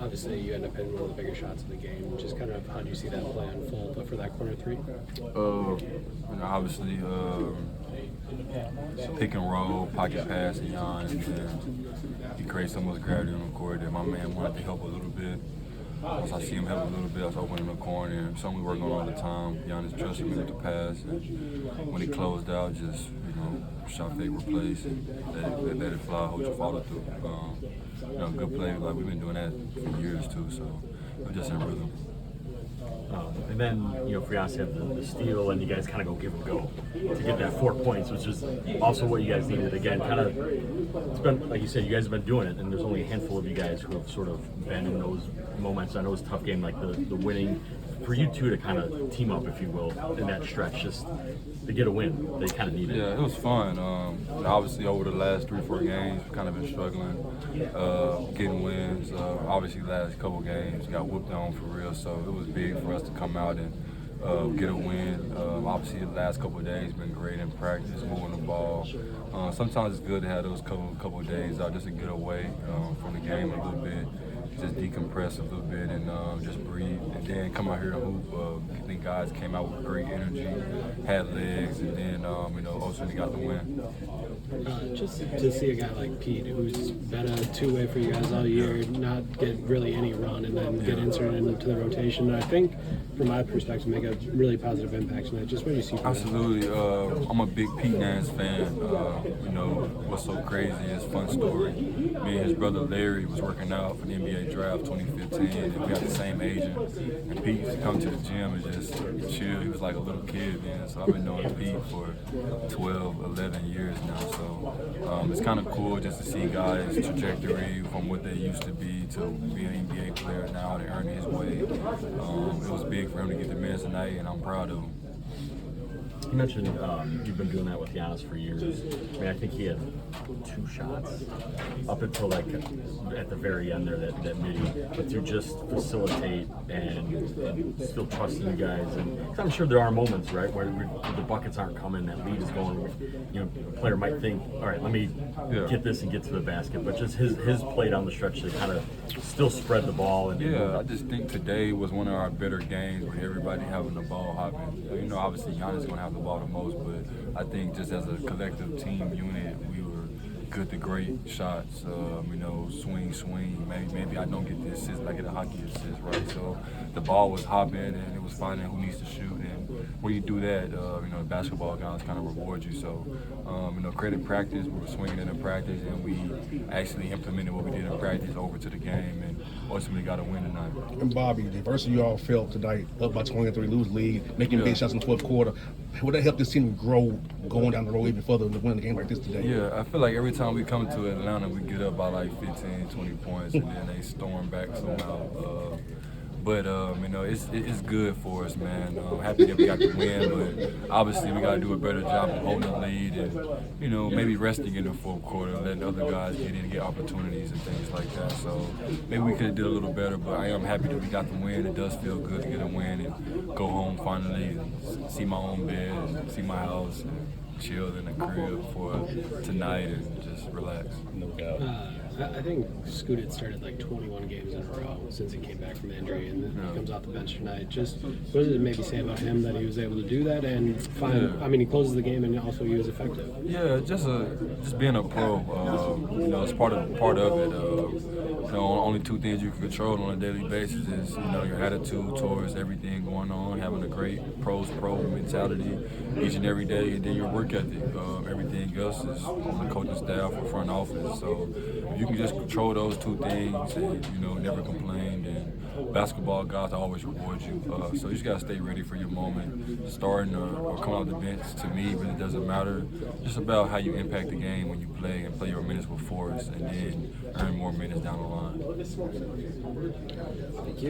Obviously, you end up hitting one of the bigger shots of the game. Just kind of how do you see that play unfold for that corner three? Obviously, pick and roll, pocket pass, and Jan, and then he creates so much gravity on the court that my man wanted to help a little bit. Once I see him help a little bit, I was opening the corner, and something we work on all the time. Giannis trusted me with the pass, and when he closed out, just shot fake replace and let it fly, hold your follow through. Good play. Like we've been doing that for years too, so we're just in rhythm. And then, for Giannis to have the steal, and you guys kind of go give and go to get that 4 points, which is also what you guys needed. Again, it's been, like you said, you guys have been doing it, and there's only a handful of you guys who have sort of been in those moments. I know it's a tough game, like the winning. For you two to kind of team up, if you will, in that stretch, just to get a win, they kind of needed. Yeah, it was fun. Obviously, over the last 3-4 games, we've kind of been struggling, getting wins. Obviously, last couple games got whooped on for real, so it was big for us to come out and get a win. Obviously, the last couple of days been great in practice, moving the ball. Sometimes it's good to have those couple of days out just to get away from the game a little bit. Just decompress a little bit and just breathe, and then come out here and hoop. I think guys came out with great energy, had legs, and then ultimately got the win. Just to see a guy like Pete, who's been a two-way for you guys all year, not get really any run, and then get inserted into the rotation. And I think, from my perspective, make a really positive impact tonight. Just what do you see? Absolutely. I'm a big Pete Nance fan. What's so crazy is fun story. Me and his brother Larry was working out for the NBA Draft 2015, and we got the same agent. And Pete used to come to the gym and just chill. He was like a little kid then. So I've been knowing Pete for 12, 11 years now. So it's kind of cool just to see guys' trajectory from what they used to be to be an NBA player now to earn his way. It was big for him to get the minutes tonight, and I'm proud of him. You mentioned you've been doing that with Giannis for years. I mean, I think he had 2 shots up until at the very end there, that midi. But to just facilitate and still trusting you guys, and 'cause I'm sure there are moments, right, where the buckets aren't coming, that lead is going. A player might think, all right, let me get this and get to the basket. But just his play down the stretch to kind of still spread the ball. I just think today was one of our better games with everybody having the ball hopping. Obviously Giannis is going to have the ball the most, but I think just as a collective team unit, we were good to great shots. Swing. Maybe I don't get the assist, but I get a hockey assist, right? So the ball was hopping, and it was finding who needs to shoot. And when you do that, the basketball guys kind of reward you. So, credit practice. We were swinging it in practice, and we actually implemented what we did in practice over to the game, and ultimately got a win tonight. And Bobby, the adversity you all felt tonight, up by 23, lose lead, making big shots in the fourth quarter, would that help this team grow going down the road even further to win a game like this today? Yeah, I feel like every time we come to Atlanta, we get up by like 15, 20 points, and then they storm back somehow. But it's good for us, man. Happy that we got the win, but obviously we got to do a better job of holding the lead and, maybe resting in the fourth quarter, letting other guys get in and get opportunities and things like that. So maybe we could have did a little better, but I am happy that we got the win. It does feel good to get a win and go home finally and see my own bed and see my house and chill in the crib for tonight and just relax. No doubt. I think Scoot had started like 21 games in a row since he came back from injury, and then he comes off the bench tonight. Just what does it maybe say about him that he was able to do that and find? I mean, he closes the game and also he was effective. Yeah, just being a pro. It's part of it. Only 2 things you can control on a daily basis is your attitude towards everything going on, having a great pro mentality each and every day, and then your work ethic. Everything else is on the coaching staff or front office. So if you can just control those 2 things and never complain, then basketball guys always reward you. So you just gotta stay ready for your moment, starting or coming off the bench. To me, really doesn't matter. Just about how you impact the game when you play and play your minutes with force, and then earn more minutes down the line. Thank you.